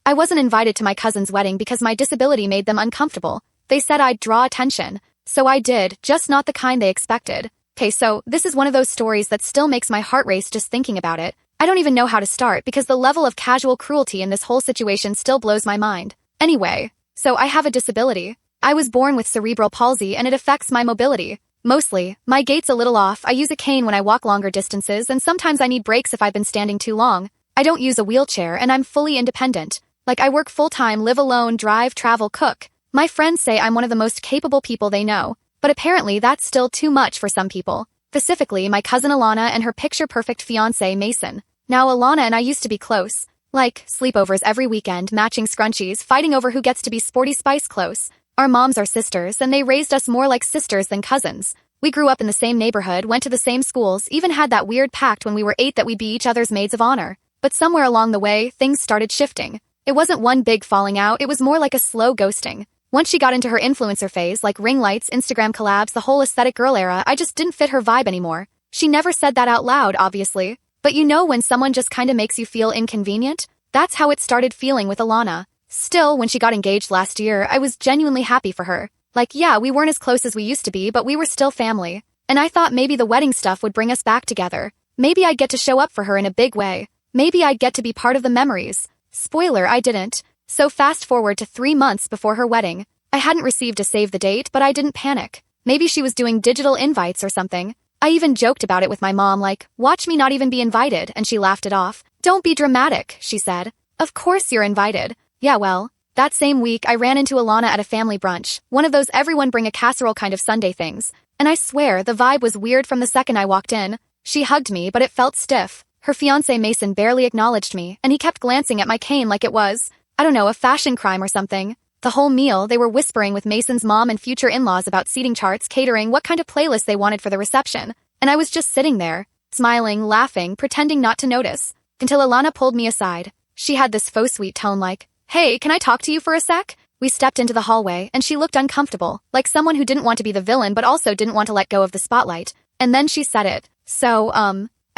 I wasn't invited to my cousin's wedding because my disability made them uncomfortable. They said I'd draw attention. So I did, just not the kind they expected. Okay, so this is one of those stories that still makes my heart race just thinking about it. I don't even know how to start because the level of casual cruelty in this whole situation still blows my mind. Anyway, so I have a disability. I was born with cerebral palsy and it affects my mobility. Mostly, my gait's a little off. I use a cane when I walk longer distances and sometimes I need breaks if I've been standing too long. I don't use a wheelchair and I'm fully independent. Like I work full-time, live alone, drive, travel, cook. My friends say I'm one of the most capable people they know, but apparently that's still too much for some people. Specifically, my cousin Alana and her picture-perfect fiancé Mason. Now Alana and I used to be close. Like, sleepovers every weekend, matching scrunchies, fighting over who gets to be Sporty Spice close. Our moms are sisters, and they raised us more like sisters than cousins. We grew up in the same neighborhood, went to the same schools, even had that weird pact when we were 8 that we'd be each other's maids of honor. But somewhere along the way, things started shifting. It wasn't one big falling out, it was more like a slow ghosting. Once she got into her influencer phase, like ring lights, Instagram collabs, the whole aesthetic girl era, I just didn't fit her vibe anymore. She never said that out loud, obviously. But you know when someone just kinda makes you feel inconvenient? That's how it started feeling with Alana. Still, when she got engaged last year, I was genuinely happy for her. Like, yeah, we weren't as close as we used to be, but we were still family. And I thought maybe the wedding stuff would bring us back together. Maybe I'd get to show up for her in a big way. Maybe I'd get to be part of the memories. Spoiler, I didn't. So fast forward to 3 months before her wedding. I hadn't received a save the date, but I didn't panic. Maybe she was doing digital invites or something. I even joked about it with my mom, like, watch me not even be invited, and she laughed it off. Don't be dramatic, she said. Of course you're invited. Yeah, well, that same week I ran into Alana at a family brunch, one of those everyone bring a casserole kind of Sunday things. And I swear, the vibe was weird from the second I walked in. She hugged me, but it felt stiff. Her fiancé Mason barely acknowledged me, and he kept glancing at my cane like it was, I don't know, a fashion crime or something. The whole meal, they were whispering with Mason's mom and future in-laws about seating charts, catering, what kind of playlist they wanted for the reception. And I was just sitting there, smiling, laughing, pretending not to notice, until Alana pulled me aside. She had this faux sweet tone like, hey, can I talk to you for a sec? We stepped into the hallway, and she looked uncomfortable, like someone who didn't want to be the villain but also didn't want to let go of the spotlight. And then she said it. So,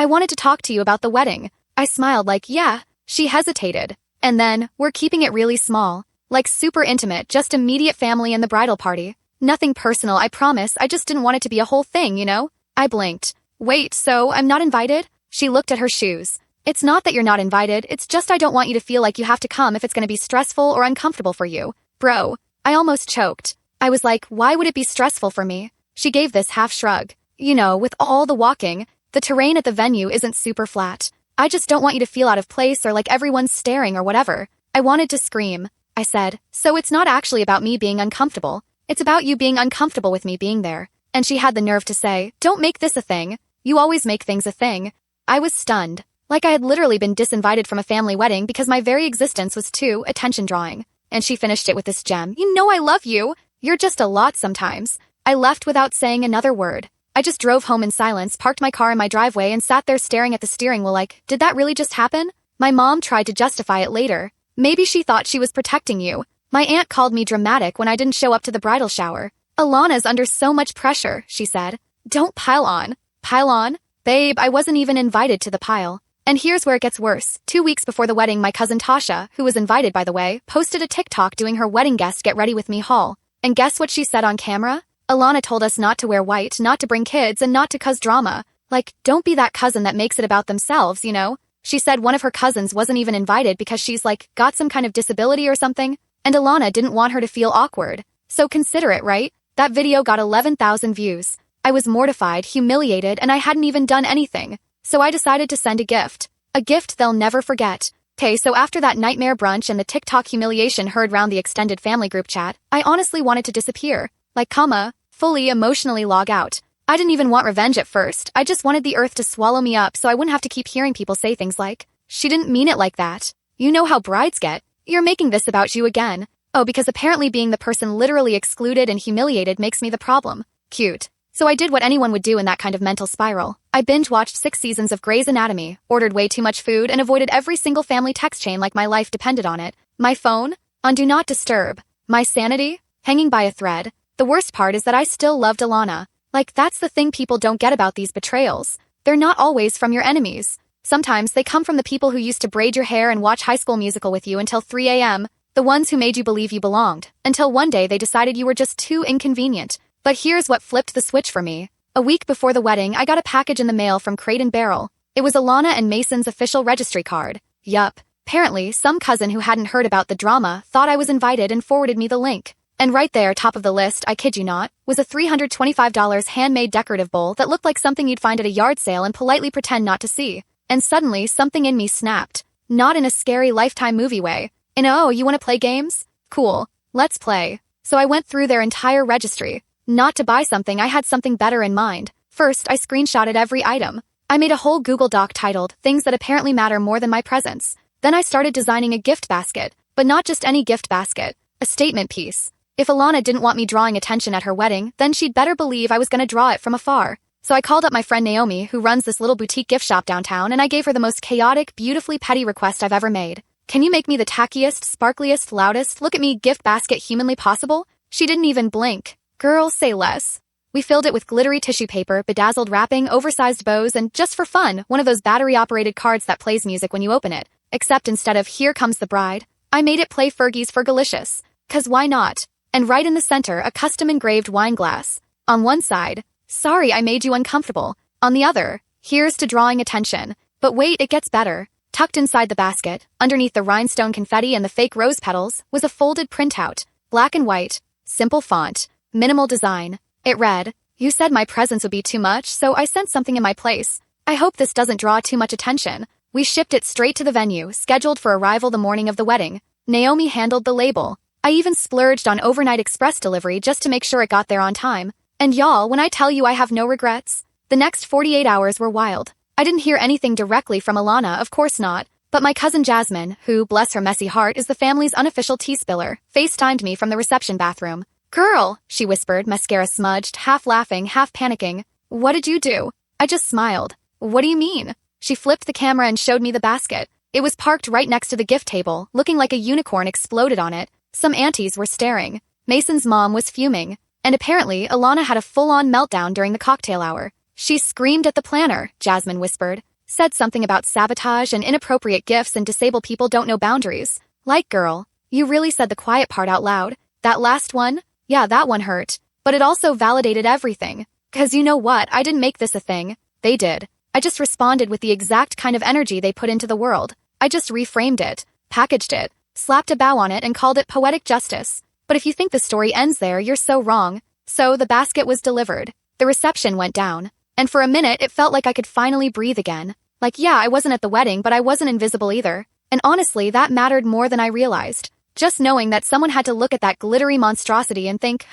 I wanted to talk to you about the wedding. I smiled like, yeah. She hesitated. And then, we're keeping it really small. Like super intimate, just immediate family and the bridal party. Nothing personal, I promise, I just didn't want it to be a whole thing, you know? I blinked. Wait, so I'm not invited? She looked at her shoes. It's not that you're not invited, it's just I don't want you to feel like you have to come if it's gonna be stressful or uncomfortable for you. Bro, I almost choked. I was like, why would it be stressful for me? She gave this half shrug. You know, with all the walking, the terrain at the venue isn't super flat. I just don't want you to feel out of place or like everyone's staring or whatever. I wanted to scream. I said, so it's not actually about me being uncomfortable. It's about you being uncomfortable with me being there. And she had the nerve to say, don't make this a thing. You always make things a thing. I was stunned. Like I had literally been disinvited from a family wedding because my very existence was too attention-drawing. And she finished it with this gem. You know I love you. You're just a lot sometimes. I left without saying another word. I just drove home in silence, parked my car in my driveway, and sat there staring at the steering wheel like, did that really just happen? My mom tried to justify it later. Maybe she thought she was protecting you. My aunt called me dramatic when I didn't show up to the bridal shower. Alana's under so much pressure, she said. Don't pile on. Pile on? Babe, I wasn't even invited to the pile. And here's where it gets worse. 2 weeks before the wedding, my cousin Tasha, who was invited by the way, posted a TikTok doing her wedding guest get ready with me haul. And guess what she said on camera? Alana told us not to wear white, not to bring kids, and not to cause drama. Like, don't be that cousin that makes it about themselves, you know? She said one of her cousins wasn't even invited because she's like, got some kind of disability or something, and Alana didn't want her to feel awkward. So consider it, right? That video got 11,000 views. I was mortified, humiliated, and I hadn't even done anything. So I decided to send a gift. A gift they'll never forget. Okay, so after that nightmare brunch and the TikTok humiliation heard round the extended family group chat, I honestly wanted to disappear. Like, fully emotionally log out. I didn't even want revenge at first. I just wanted the earth to swallow me up so I wouldn't have to keep hearing people say things like, she didn't mean it like that. You know how brides get. You're making this about you again. Oh, because apparently being the person literally excluded and humiliated makes me the problem. Cute. So I did what anyone would do in that kind of mental spiral. I binge-watched 6 seasons of Grey's Anatomy, ordered way too much food, and avoided every single family text chain like my life depended on it. My phone? On Do Not Disturb. My sanity? Hanging by a thread. The worst part is that I still loved Alana. Like, that's the thing people don't get about these betrayals. They're not always from your enemies. Sometimes they come from the people who used to braid your hair and watch High School Musical with you until 3 a.m., the ones who made you believe you belonged, until one day they decided you were just too inconvenient. But here's what flipped the switch for me. A week before the wedding, I got a package in the mail from Crate & Barrel. It was Alana and Mason's official registry card. Yup. Apparently, some cousin who hadn't heard about the drama thought I was invited and forwarded me the link. And right there, top of the list, I kid you not, was a $325 handmade decorative bowl that looked like something you'd find at a yard sale and politely pretend not to see. And suddenly, something in me snapped. Not in a scary Lifetime movie way. In a, oh, you want to play games? Cool. Let's play. So I went through their entire registry. Not to buy something, I had something better in mind. First, I screenshotted every item. I made a whole Google Doc titled, Things That Apparently Matter More Than My Presence. Then I started designing a gift basket, but not just any gift basket, a statement piece. If Alana didn't want me drawing attention at her wedding, then she'd better believe I was going to draw it from afar. So I called up my friend Naomi, who runs this little boutique gift shop downtown, and I gave her the most chaotic, beautifully petty request I've ever made. Can you make me the tackiest, sparkliest, loudest, look at me gift basket humanly possible? She didn't even blink. Girl, say less. We filled it with glittery tissue paper, bedazzled wrapping, oversized bows, and just for fun, one of those battery-operated cards that plays music when you open it. Except instead of Here Comes the Bride, I made it play Fergie's Fergalicious. 'Cause why not? And right in the center, a custom-engraved wine glass. On one side, sorry I made you uncomfortable. On the other, here's to drawing attention. But wait, it gets better. Tucked inside the basket, underneath the rhinestone confetti and the fake rose petals, was a folded printout. Black and white, simple font, minimal design. It read, You said my presence would be too much, so I sent something in my place. I hope this doesn't draw too much attention. We shipped it straight to the venue, scheduled for arrival the morning of the wedding. Naomi handled the label. I even splurged on overnight express delivery just to make sure it got there on time. And y'all, when I tell you I have no regrets, the next 48 hours were wild. I didn't hear anything directly from Alana, of course not, but my cousin Jasmine, who, bless her messy heart, is the family's unofficial tea spiller, FaceTimed me from the reception bathroom. Girl, she whispered, mascara smudged, half laughing, half panicking. What did you do? I just smiled. What do you mean? She flipped the camera and showed me the basket. It was parked right next to the gift table, looking like a unicorn exploded on it. Some aunties were staring. Mason's mom was fuming. And apparently, Alana had a full-on meltdown during the cocktail hour. She screamed at the planner, Jasmine whispered. Said something about sabotage and inappropriate gifts and disabled people don't know boundaries. Like, girl, you really said the quiet part out loud. That last one? Yeah, that one hurt. But it also validated everything. 'Cause you know what, I didn't make this a thing. They did. I just responded with the exact kind of energy they put into the world. I just reframed it, packaged it, slapped a bow on it and called it poetic justice. But if you think the story ends there, you're so wrong. So the basket was delivered. The reception went down. And for a minute, it felt like I could finally breathe again. Like, yeah, I wasn't at the wedding, but I wasn't invisible either. And honestly, that mattered more than I realized. Just knowing that someone had to look at that glittery monstrosity and think,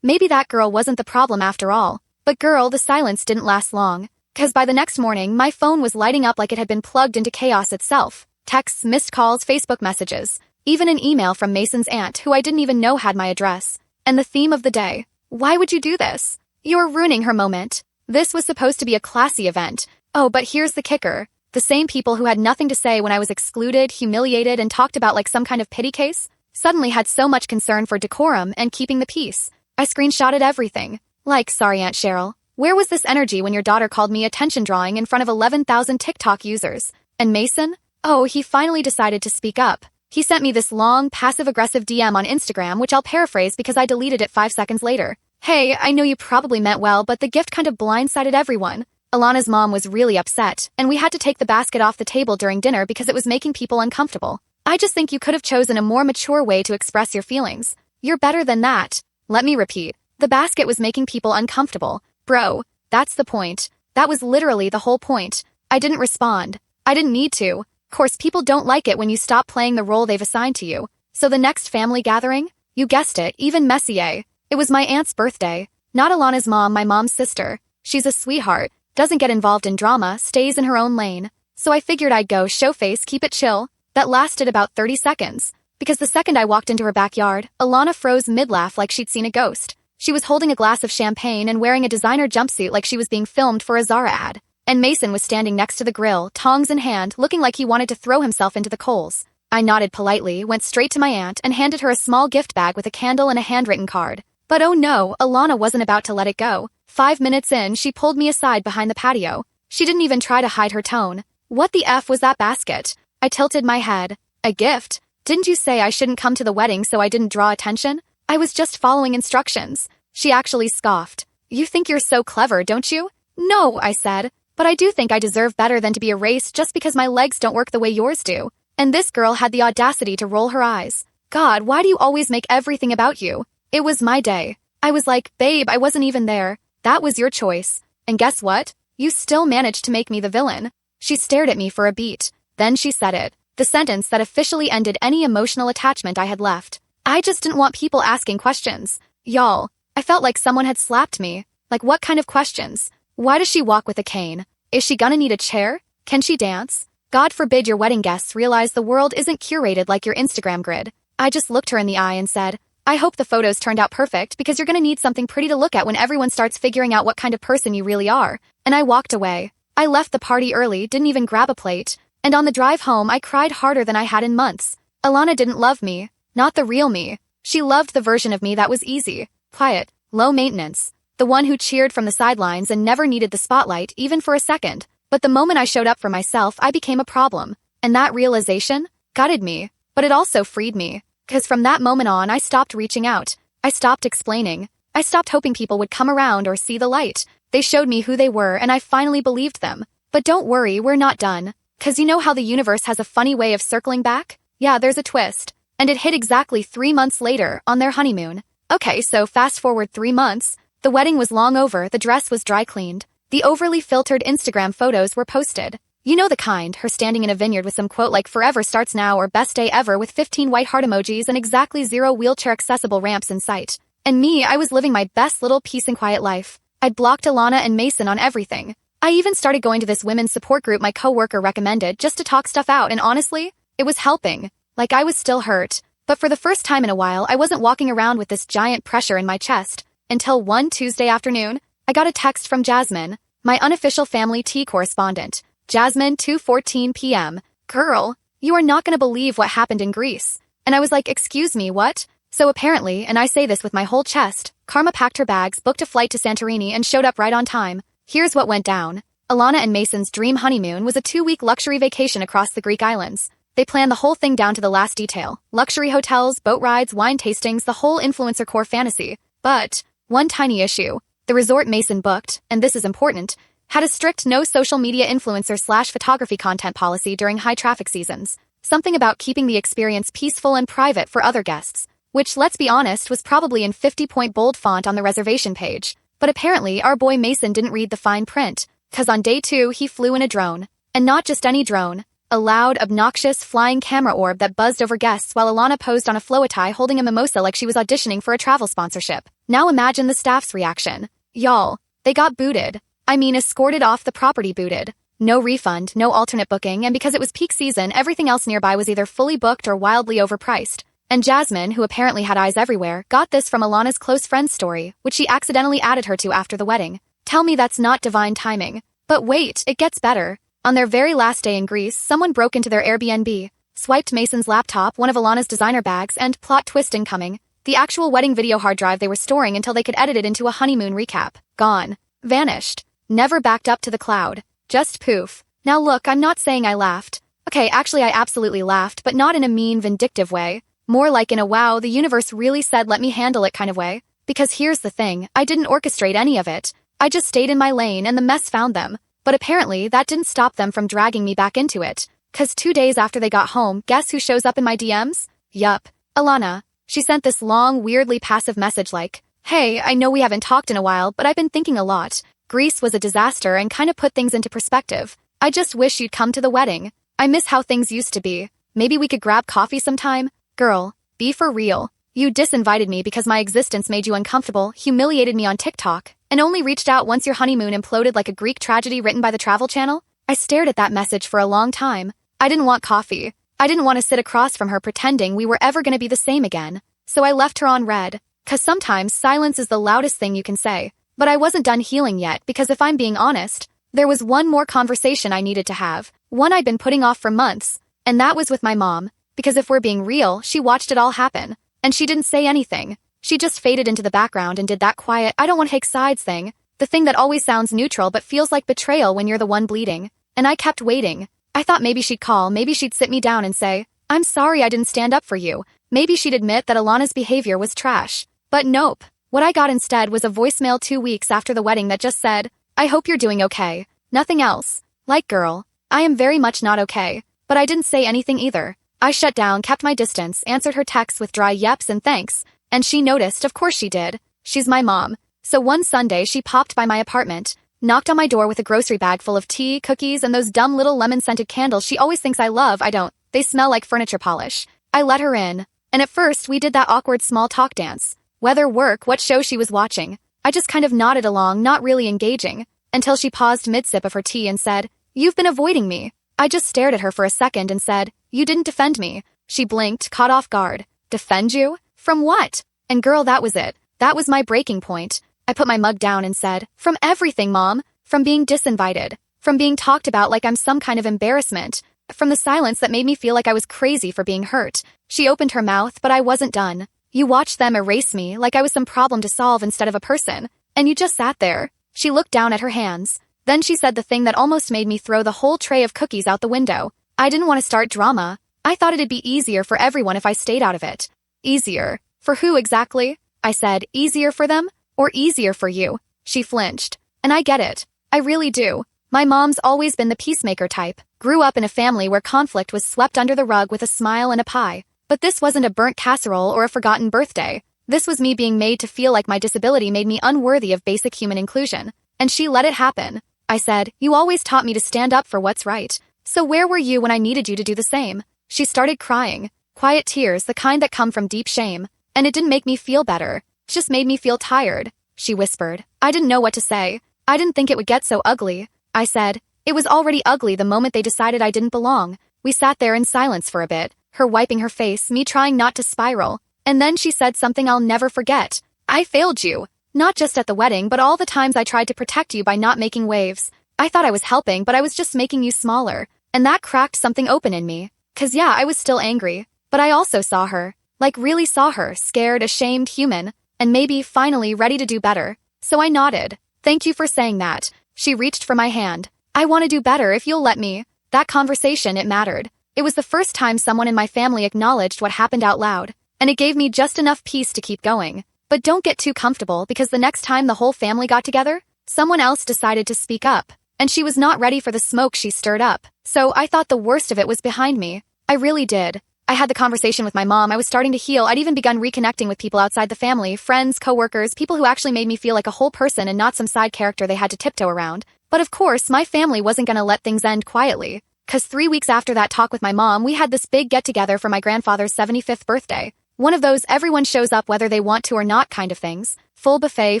maybe that girl wasn't the problem after all. But girl, the silence didn't last long. 'Cause by the next morning, my phone was lighting up like it had been plugged into chaos itself. Texts, missed calls, Facebook messages. Even an email from Mason's aunt, who I didn't even know had my address. And the theme of the day. Why would you do this? You're ruining her moment. This was supposed to be a classy event. Oh, but here's the kicker. The same people who had nothing to say when I was excluded, humiliated, and talked about like some kind of pity case, suddenly had so much concern for decorum and keeping the peace. I screenshotted everything. Like, sorry, Aunt Cheryl. Where was this energy when your daughter called me attention drawing in front of 11,000 TikTok users? And Mason? Oh, he finally decided to speak up. He sent me this long, passive-aggressive DM on Instagram, which I'll paraphrase because I deleted it 5 seconds later. Hey, I know you probably meant well, but the gift kind of blindsided everyone. Alana's mom was really upset, and we had to take the basket off the table during dinner because it was making people uncomfortable. I just think you could have chosen a more mature way to express your feelings. You're better than that. Let me repeat. The basket was making people uncomfortable. Bro, that's the point. That was literally the whole point. I didn't respond. I didn't need to. Of course, people don't like it when you stop playing the role they've assigned to you. So the next family gathering? You guessed it, even Messier. It was my aunt's birthday. Not Alana's mom, my mom's sister. She's a sweetheart, doesn't get involved in drama, stays in her own lane. So I figured I'd go show face, keep it chill. That lasted about 30 seconds. Because the second I walked into her backyard, Alana froze mid-laugh like she'd seen a ghost. She was holding a glass of champagne and wearing a designer jumpsuit like she was being filmed for a Zara ad. And Mason was standing next to the grill, tongs in hand, looking like he wanted to throw himself into the coals. I nodded politely, went straight to my aunt, and handed her a small gift bag with a candle and a handwritten card. But oh no, Alana wasn't about to let it go. 5 minutes in, she pulled me aside behind the patio. She didn't even try to hide her tone. What the F was that basket? I tilted my head. A gift? Didn't you say I shouldn't come to the wedding so I didn't draw attention? I was just following instructions. She actually scoffed. You think you're so clever, don't you? No, I said. But I do think I deserve better than to be erased just because my legs don't work the way yours do. And this girl had the audacity to roll her eyes. God, why do you always make everything about you? It was my day. I was like, babe, I wasn't even there. That was your choice. And guess what? You still managed to make me the villain. She stared at me for a beat. Then she said it. The sentence that officially ended any emotional attachment I had left. I just didn't want people asking questions. Y'all, I felt like someone had slapped me. Like what kind of questions? Why does she walk with a cane? Is she gonna need a chair? Can she dance? God forbid your wedding guests realize the world isn't curated like your Instagram grid. I just looked her in the eye and said, I hope the photos turned out perfect because you're gonna need something pretty to look at when everyone starts figuring out what kind of person you really are. And I walked away. I left the party early, didn't even grab a plate. And on the drive home, I cried harder than I had in months. Alana didn't love me. Not the real me. She loved the version of me that was easy, quiet, low maintenance. The one who cheered from the sidelines and never needed the spotlight, even for a second. But the moment I showed up for myself, I became a problem. And that realization gutted me. But it also freed me. 'Cause from that moment on, I stopped reaching out. I stopped explaining. I stopped hoping people would come around or see the light. They showed me who they were, and I finally believed them. But don't worry, we're not done. 'Cause you know how the universe has a funny way of circling back? Yeah, there's a twist. And it hit exactly 3 months later, on their honeymoon. Okay, so fast forward 3 months. The wedding was long over, the dress was dry cleaned. The overly filtered Instagram photos were posted. You know the kind, her standing in a vineyard with some quote like forever starts now or best day ever with 15 white heart emojis and exactly 0 wheelchair accessible ramps in sight. And me, I was living my best little peace and quiet life. I'd blocked Alana and Mason on everything. I even started going to this women's support group my coworker recommended just to talk stuff out, and honestly, it was helping. Like I was still hurt. But for the first time in a while, I wasn't walking around with this giant pressure in my chest. Until one Tuesday afternoon, I got a text from Jasmine, my unofficial family tea correspondent. Jasmine, 2:14 p.m. Girl, you are not gonna believe what happened in Greece. And I was like, excuse me, what? So apparently, and I say this with my whole chest, Karma packed her bags, booked a flight to Santorini, and showed up right on time. Here's what went down. Alana and Mason's dream honeymoon was a 2-week luxury vacation across the Greek islands. They planned the whole thing down to the last detail. Luxury hotels, boat rides, wine tastings, the whole influencer core fantasy. But one tiny issue. The resort Mason booked, and this is important, had a strict no social media influencer/photography content policy during high traffic seasons. Something about keeping the experience peaceful and private for other guests. Which, let's be honest, was probably in 50-point bold font on the reservation page. But apparently, our boy Mason didn't read the fine print. 'Cause on day 2, he flew in a drone. And not just any drone. A loud, obnoxious, flying camera orb that buzzed over guests while Alana posed on a floatie holding a mimosa like she was auditioning for a travel sponsorship. Now imagine the staff's reaction. Y'all, they got booted. I mean, escorted off the property booted. No refund, no alternate booking, and because it was peak season, everything else nearby was either fully booked or wildly overpriced. And Jasmine, who apparently had eyes everywhere, got this from Alana's close friend's story, which she accidentally added her to after the wedding. Tell me that's not divine timing. But wait, it gets better. On their very last day in Greece, someone broke into their Airbnb, swiped Mason's laptop, one of Alana's designer bags, and plot twist incoming. The actual wedding video hard drive they were storing until they could edit it into a honeymoon recap. Gone. Vanished. Never backed up to the cloud. Just poof. Now look, I'm not saying I laughed. Okay, actually I absolutely laughed, but not in a mean, vindictive way. More like in a wow, the universe really said let me handle it kind of way. Because here's the thing, I didn't orchestrate any of it. I just stayed in my lane and the mess found them. But apparently, that didn't stop them from dragging me back into it. 'Cause 2 days after they got home, guess who shows up in my DMs? Yup. Alana. She sent this long, weirdly passive message like, hey, I know we haven't talked in a while, but I've been thinking a lot. Greece was a disaster and kind of put things into perspective. I just wish you'd come to the wedding. I miss how things used to be. Maybe we could grab coffee sometime? Girl, be for real. You disinvited me because my existence made you uncomfortable, humiliated me on TikTok, and only reached out once your honeymoon imploded like a Greek tragedy written by the Travel Channel? I stared at that message for a long time. I didn't want coffee. I didn't want to sit across from her pretending we were ever going to be the same again. So I left her on red. 'Cause sometimes silence is the loudest thing you can say. But I wasn't done healing yet because if I'm being honest, there was one more conversation I needed to have. One I'd been putting off for months. And that was with my mom. Because if we're being real, she watched it all happen. And she didn't say anything. She just faded into the background and did that quiet, I don't want to take sides thing. The thing that always sounds neutral but feels like betrayal when you're the one bleeding. And I kept waiting. I thought maybe she'd call, maybe she'd sit me down and say, "I'm sorry I didn't stand up for you." Maybe she'd admit that Alana's behavior was trash. But nope. What I got instead was a voicemail 2 weeks after the wedding that just said, "I hope you're doing okay." Nothing else. Like, girl, I am very much not okay. But I didn't say anything either. I shut down, kept my distance, answered her texts with dry yeps and thanks. And she noticed, of course she did. She's my mom. So one Sunday she popped by my apartment, knocked on my door with a grocery bag full of tea, cookies, and those dumb little lemon-scented candles she always thinks I love. I don't. They smell like furniture polish. I let her in. And at first we did that awkward small talk dance. Whether work, what show she was watching. I just kind of nodded along, not really engaging, until she paused mid-sip of her tea and said, "You've been avoiding me." I just stared at her for a second and said, "You didn't defend me." She blinked, caught off guard. Defend you? From what? And girl, that was it. That was my breaking point. I put my mug down and said, "From everything, Mom. From being disinvited. From being talked about like I'm some kind of embarrassment. From the silence that made me feel like I was crazy for being hurt." She opened her mouth, but I wasn't done. "You watched them erase me like I was some problem to solve instead of a person. And you just sat there." She looked down at her hands. Then she said the thing that almost made me throw the whole tray of cookies out the window. I didn't want to start drama. I thought it'd be easier for everyone if I stayed out of it. Easier? For who exactly? I said, easier for them? Or easier for you? She flinched. And I get it. I really do. My mom's always been the peacemaker type. Grew up in a family where conflict was swept under the rug with a smile and a pie. But this wasn't a burnt casserole or a forgotten birthday. This was me being made to feel like my disability made me unworthy of basic human inclusion. And she let it happen. I said, "You always taught me to stand up for what's right. So where were you when I needed you to do the same?" She started crying. Quiet tears, the kind that come from deep shame. And it didn't make me feel better. It just made me feel tired. She whispered. I didn't know what to say. I didn't think it would get so ugly. I said, "It was already ugly the moment they decided I didn't belong." We sat there in silence for a bit, her wiping her face, me trying not to spiral. And then she said something I'll never forget. "I failed you. Not just at the wedding, but all the times I tried to protect you by not making waves. I thought I was helping, but I was just making you smaller." And that cracked something open in me. 'Cause yeah, I was still angry. But I also saw her. Like really saw her, scared, ashamed, human. And maybe, finally, ready to do better. So I nodded. "Thank you for saying that." She reached for my hand. "I want to do better if you'll let me." That conversation, it mattered. It was the first time someone in my family acknowledged what happened out loud. And it gave me just enough peace to keep going. But don't get too comfortable, because the next time the whole family got together, someone else decided to speak up. And she was not ready for the smoke she stirred up. So I thought the worst of it was behind me. I really did. I had the conversation with my mom. I was starting to heal. I'd even begun reconnecting with people outside the family, friends, coworkers, people who actually made me feel like a whole person and not some side character they had to tiptoe around. But of course, my family wasn't gonna let things end quietly. 'Cause 3 weeks after that talk with my mom, we had this big get-together for my grandfather's 75th birthday. One of those everyone shows up whether they want to or not kind of things. Full buffet,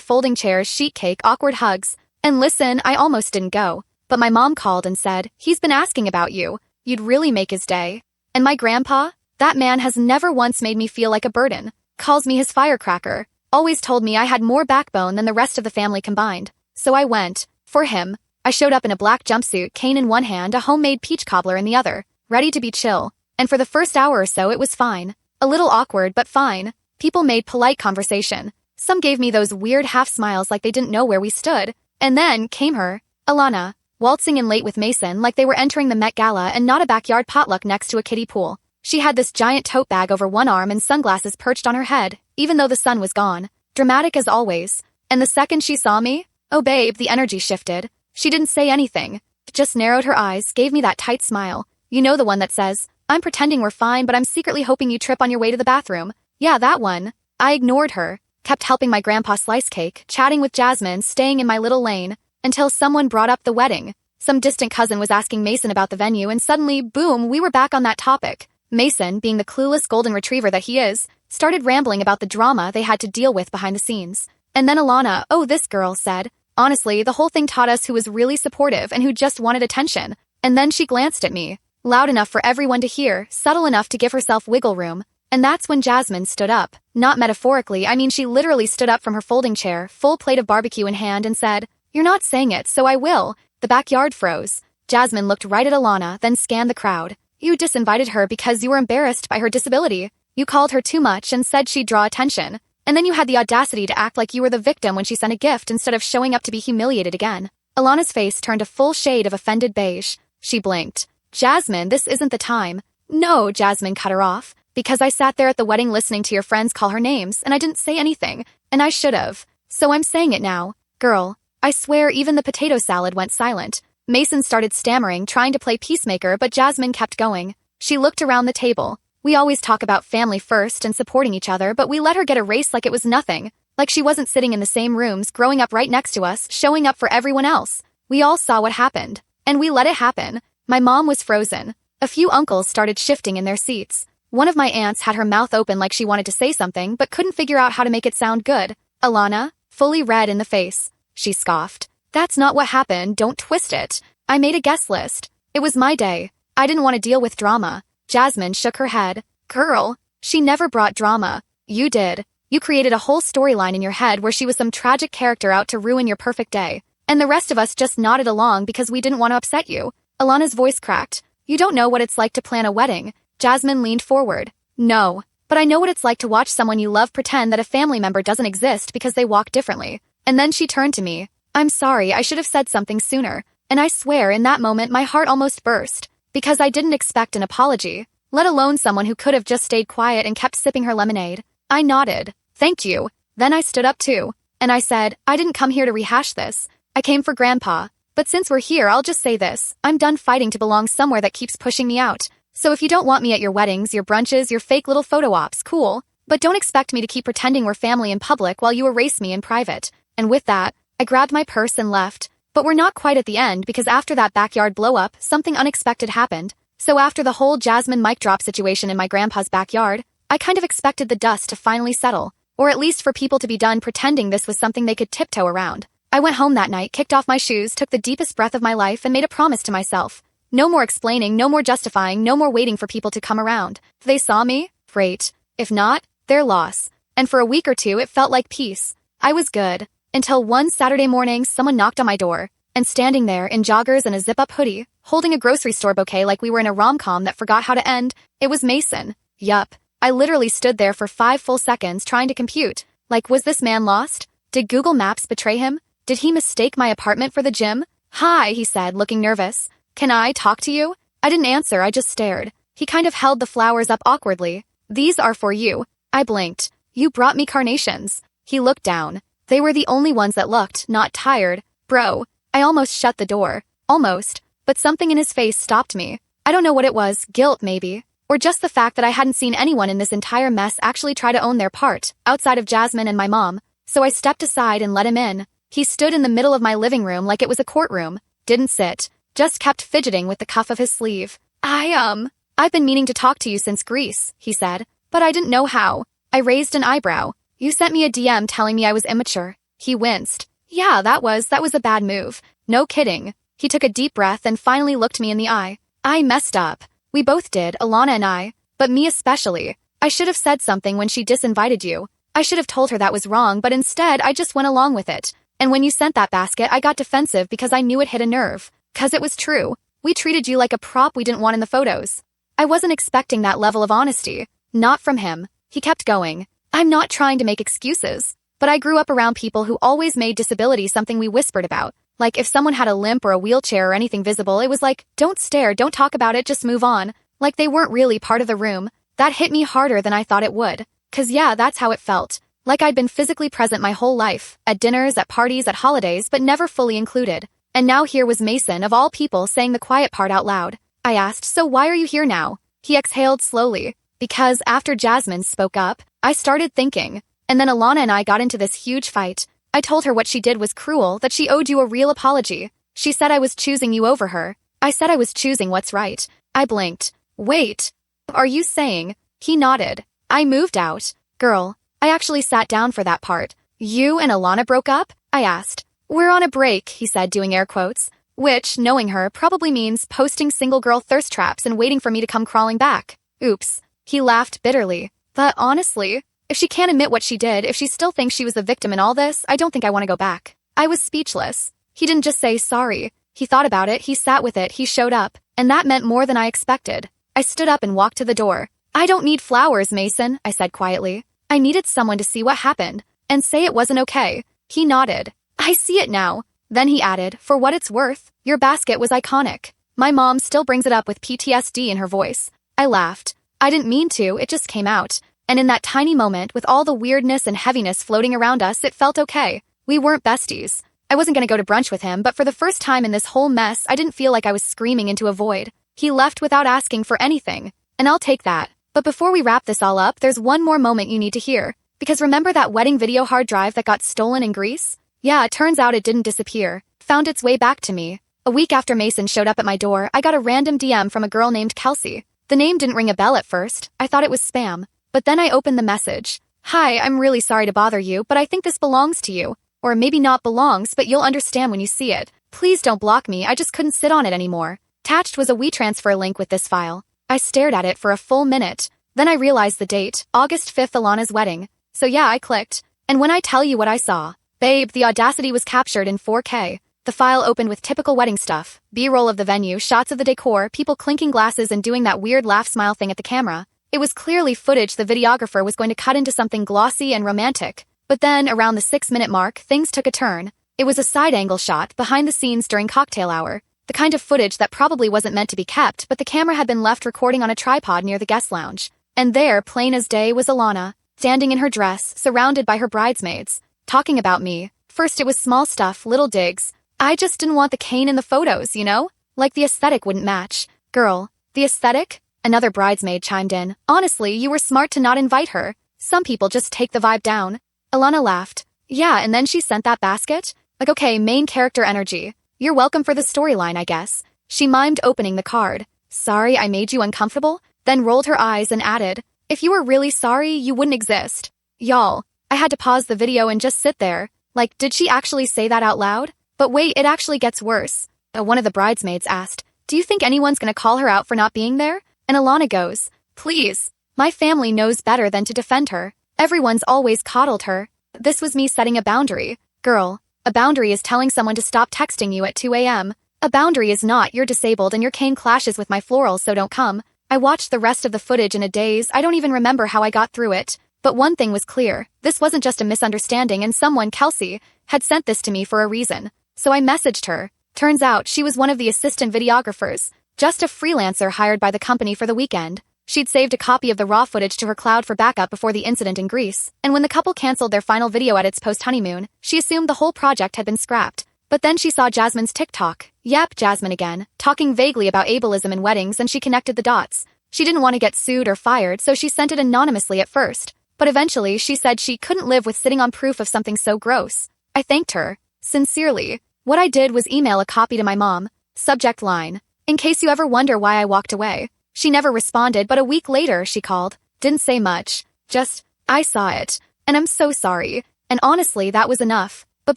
folding chairs, sheet cake, awkward hugs. And listen, I almost didn't go. But my mom called and said, "He's been asking about you. You'd really make his day." And my grandpa? That man has never once made me feel like a burden. Calls me his firecracker. Always told me I had more backbone than the rest of the family combined. So I went. For him. I showed up in a black jumpsuit, cane in one hand, a homemade peach cobbler in the other. Ready to be chill. And for the first hour or so it was fine. A little awkward, but fine. People made polite conversation. Some gave me those weird half-smiles like they didn't know where we stood. And then came her, Alana, waltzing in late with Mason like they were entering the Met Gala and not a backyard potluck next to a kiddie pool. She had this giant tote bag over one arm and sunglasses perched on her head, even though the sun was gone. Dramatic as always. And the second she saw me, oh babe, the energy shifted. She didn't say anything. Just narrowed her eyes, gave me that tight smile. You know, the one that says, "I'm pretending we're fine, but I'm secretly hoping you trip on your way to the bathroom." Yeah, that one. I ignored her, kept helping my grandpa slice cake, chatting with Jasmine, staying in my little lane, until someone brought up the wedding. Some distant cousin was asking Mason about the venue, and suddenly, boom, we were back on that topic. Mason, being the clueless golden retriever that he is, started rambling about the drama they had to deal with behind the scenes. And then Alana, oh this girl, said, "Honestly, the whole thing taught us who was really supportive and who just wanted attention." And then she glanced at me. Loud enough for everyone to hear, subtle enough to give herself wiggle room. And that's when Jasmine stood up. Not metaphorically, I mean she literally stood up from her folding chair, full plate of barbecue in hand, and said, "You're not saying it, so I will." The backyard froze. Jasmine looked right at Alana, then scanned the crowd. "You disinvited her because you were embarrassed by her disability. You called her too much and said she'd draw attention. And then you had the audacity to act like you were the victim when she sent a gift instead of showing up to be humiliated again." Alana's face turned a full shade of offended beige. She blinked. Jasmine, this isn't the time. No, Jasmine cut her off. Because I sat there at the wedding listening to your friends call her names, and I didn't say anything, and I should have. So I'm saying it now. Girl, I swear even the potato salad went silent. Mason started stammering, trying to play peacemaker, but Jasmine kept going. She looked around the table. We always talk about family first and supporting each other, but we let her get erased like it was nothing. Like she wasn't sitting in the same rooms, growing up right next to us, showing up for everyone else. We all saw what happened. And we let it happen. My mom was frozen. A few uncles started shifting in their seats. One of my aunts had her mouth open like she wanted to say something, but couldn't figure out how to make it sound good. Alana, fully red in the face. She scoffed. That's not what happened, don't twist it. I made a guest list. It was my day. I didn't want to deal with drama. Jasmine shook her head. Girl, she never brought drama. You did. You created a whole storyline in your head where she was some tragic character out to ruin your perfect day. And the rest of us just nodded along because we didn't want to upset you. Alana's voice cracked. You don't know what it's like to plan a wedding. Jasmine leaned forward. No, but I know what it's like to watch someone you love pretend that a family member doesn't exist because they walk differently. And then she turned to me. I'm sorry, I should have said something sooner. And I swear in that moment my heart almost burst. Because I didn't expect an apology, let alone someone who could have just stayed quiet and kept sipping her lemonade. I nodded. Thank you. Then I stood up too. And I said, I didn't come here to rehash this. I came for Grandpa. But since we're here, I'll just say this. I'm done fighting to belong somewhere that keeps pushing me out. So if you don't want me at your weddings, your brunches, your fake little photo ops, cool. But don't expect me to keep pretending we're family in public while you erase me in private. And with that, I grabbed my purse and left. But we're not quite at the end because after that backyard blow-up, something unexpected happened. So after the whole Jasmine mic drop situation in my grandpa's backyard, I kind of expected the dust to finally settle. Or at least for people to be done pretending this was something they could tiptoe around. I went home that night, kicked off my shoes, took the deepest breath of my life, and made a promise to myself. No more explaining, no more justifying, no more waiting for people to come around. If they saw me, great. If not, their loss. And for a week or two, it felt like peace. I was good. Until one Saturday morning, someone knocked on my door. And standing there, in joggers and a zip-up hoodie, holding a grocery store bouquet like we were in a rom-com that forgot how to end, it was Mason. Yup. I literally stood there for 5 full seconds trying to compute. Like, was this man lost? Did Google Maps betray him? Did he mistake my apartment for the gym? Hi, he said, looking nervous. Can I talk to you? I didn't answer, I just stared. He kind of held the flowers up awkwardly. These are for you. I blinked. You brought me carnations. He looked down. They were the only ones that looked, not tired. Bro. I almost shut the door. Almost. But something in his face stopped me. I don't know what it was, guilt maybe. Or just the fact that I hadn't seen anyone in this entire mess actually try to own their part, outside of Jasmine and my mom. So I stepped aside and let him in. He stood in the middle of my living room like it was a courtroom. Didn't sit. Just kept fidgeting with the cuff of his sleeve. I've been meaning to talk to you since Greece, he said, but I didn't know how. I raised an eyebrow. You sent me a DM telling me I was immature. He winced. Yeah, that was a bad move. No kidding. He took a deep breath and finally looked me in the eye. I messed up. We both did, Alana and I, but me especially. I should have said something when she disinvited you. I should have told her that was wrong, but instead I just went along with it. And when you sent that basket, I got defensive because I knew it hit a nerve. 'Cause it was true. We treated you like a prop we didn't want in the photos. I wasn't expecting that level of honesty. Not from him. He kept going. I'm not trying to make excuses, but I grew up around people who always made disability something we whispered about. Like if someone had a limp or a wheelchair or anything visible, it was like, don't stare, don't talk about it, just move on. Like they weren't really part of the room. That hit me harder than I thought it would. 'Cause yeah, that's how it felt. Like I'd been physically present my whole life, at dinners, at parties, at holidays, but never fully included. And now here was Mason, of all people, saying the quiet part out loud. I asked, so why are you here now? He exhaled slowly. Because after Jasmine spoke up, I started thinking. And then Alana and I got into this huge fight. I told her what she did was cruel, that she owed you a real apology. She said I was choosing you over her. I said I was choosing what's right. I blinked. Wait. Are you saying? He nodded. I moved out. Girl, I actually sat down for that part. You and Alana broke up? I asked. We're on a break, he said, doing air quotes. Which, knowing her, probably means posting single girl thirst traps and waiting for me to come crawling back. Oops. He laughed bitterly. But honestly, if she can't admit what she did, if she still thinks she was the victim in all this, I don't think I want to go back. I was speechless. He didn't just say sorry. He thought about it, he sat with it, he showed up. And that meant more than I expected. I stood up and walked to the door. I don't need flowers, Mason, I said quietly. I needed someone to see what happened and say it wasn't okay. He nodded. I see it now. Then he added, for what it's worth, your basket was iconic. My mom still brings it up with PTSD in her voice. I laughed. I didn't mean to, it just came out. And in that tiny moment, with all the weirdness and heaviness floating around us, it felt okay. We weren't besties. I wasn't gonna go to brunch with him, but for the first time in this whole mess, I didn't feel like I was screaming into a void. He left without asking for anything. And I'll take that. But before we wrap this all up, there's one more moment you need to hear. Because remember that wedding video hard drive that got stolen in Greece? Yeah, it turns out it didn't disappear. Found its way back to me. A week after Mason showed up at my door, I got a random DM from a girl named Kelsey. The name didn't ring a bell at first. I thought it was spam. But then I opened the message. Hi, I'm really sorry to bother you, but I think this belongs to you. Or maybe not belongs, but you'll understand when you see it. Please don't block me, I just couldn't sit on it anymore. Attached was a WeTransfer link with this file. I stared at it for a full minute. Then I realized the date, August 5th, Alana's wedding. So yeah, I clicked. And when I tell you what I saw, babe, the audacity was captured in 4K. The file opened with typical wedding stuff. B-roll of the venue, shots of the decor, people clinking glasses and doing that weird laugh smile thing at the camera. It was clearly footage the videographer was going to cut into something glossy and romantic. But then, around the 6-minute mark, things took a turn. It was a side-angle shot, behind the scenes during cocktail hour. The kind of footage that probably wasn't meant to be kept, but the camera had been left recording on a tripod near the guest lounge. And there, plain as day, was Alana, standing in her dress, surrounded by her bridesmaids, talking about me. First it was small stuff, little digs. I just didn't want the cane in the photos, you know? Like the aesthetic wouldn't match. Girl, the aesthetic? Another bridesmaid chimed in. Honestly, you were smart to not invite her. Some people just take the vibe down. Alana laughed. Yeah, and then she sent that basket? Like, okay, main character energy. You're welcome for the storyline, I guess. She mimed opening the card. Sorry I made you uncomfortable? Then rolled her eyes and added, if you were really sorry, you wouldn't exist. Y'all, I had to pause the video and just sit there. Like, did she actually say that out loud? But wait, it actually gets worse. One of the bridesmaids asked, do you think anyone's gonna call her out for not being there? And Alana goes, please. My family knows better than to defend her. Everyone's always coddled her. This was me setting a boundary. Girl, a boundary is telling someone to stop texting you at 2 a.m. A boundary is not, you're disabled and your cane clashes with my florals, so don't come. I watched the rest of the footage in a daze. I don't even remember how I got through it. But one thing was clear. This wasn't just a misunderstanding and someone, Kelsey, had sent this to me for a reason. So I messaged her. Turns out she was one of the assistant videographers, just a freelancer hired by the company for the weekend. She'd saved a copy of the raw footage to her cloud for backup before the incident in Greece, and when the couple canceled their final video edits post-honeymoon, she assumed the whole project had been scrapped. But then she saw Jasmine's TikTok. Yep, Jasmine again, talking vaguely about ableism in weddings, and she connected the dots. She didn't want to get sued or fired, so she sent it anonymously at first. But eventually, she said she couldn't live with sitting on proof of something so gross. I thanked her. Sincerely. What I did was email a copy to my mom. Subject line. In case you ever wonder why I walked away. She never responded, but a week later, she called. Didn't say much. Just, I saw it. And I'm so sorry. And honestly, that was enough. But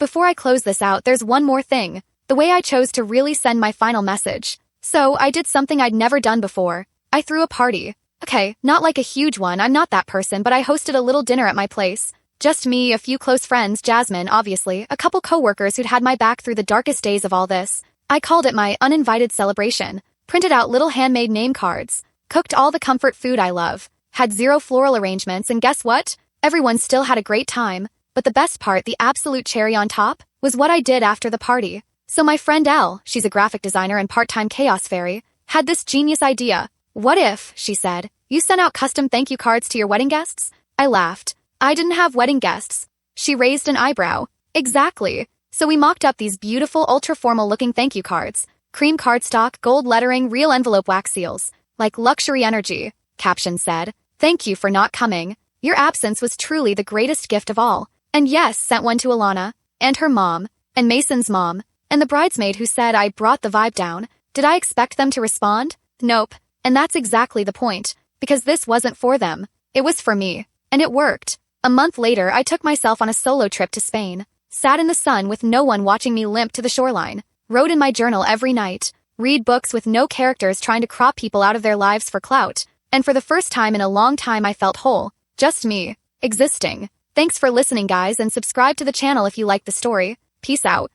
before I close this out, there's one more thing. The way I chose to really send my final message. So, I did something I'd never done before. I threw a party. Okay, not like a huge one, I'm not that person, but I hosted a little dinner at my place. Just me, a few close friends, Jasmine, obviously, a couple coworkers who'd had my back through the darkest days of all this. I called it my uninvited celebration. Printed out little handmade name cards. Cooked all the comfort food I love. Had 0 floral arrangements, and guess what? Everyone still had a great time. But the best part, the absolute cherry on top, was what I did after the party. So my friend Elle, she's a graphic designer and part-time chaos fairy, had this genius idea. What if, she said, you sent out custom thank you cards to your wedding guests? I laughed. I didn't have wedding guests. She raised an eyebrow. Exactly. So we mocked up these beautiful, ultra-formal looking thank you cards. Cream cardstock, gold lettering, real envelope wax seals. Like luxury energy. Caption said, thank you for not coming. Your absence was truly the greatest gift of all. And yes, sent one to Alana, and her mom, and Mason's mom, and the bridesmaid who said I brought the vibe down. Did I expect them to respond? Nope. And that's exactly the point. Because this wasn't for them. It was for me. And it worked. A month later, I took myself on a solo trip to Spain. Sat in the sun with no one watching me limp to the shoreline. Wrote in my journal every night. Read books with no characters trying to crop people out of their lives for clout. And for the first time in a long time I felt whole. Just me. Existing. Thanks for listening guys, and subscribe to the channel if you liked the story. Peace out.